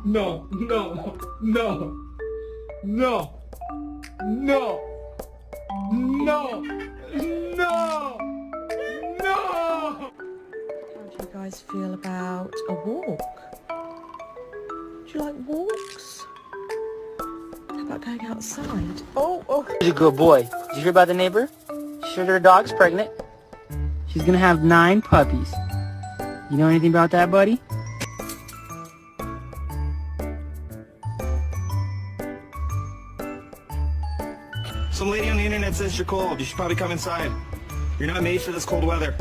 No, no, no, no, no, no, no, no! How do you guys feel about a walk? Do you like walks? How about going outside? Oh. He's a good boy. Did you hear about the neighbor? She heard her dog's pregnant. She's gonna have 9 puppies. You know anything about that, buddy? Some lady on the internet says you're cold. You should probably come inside. You're not made for this cold weather.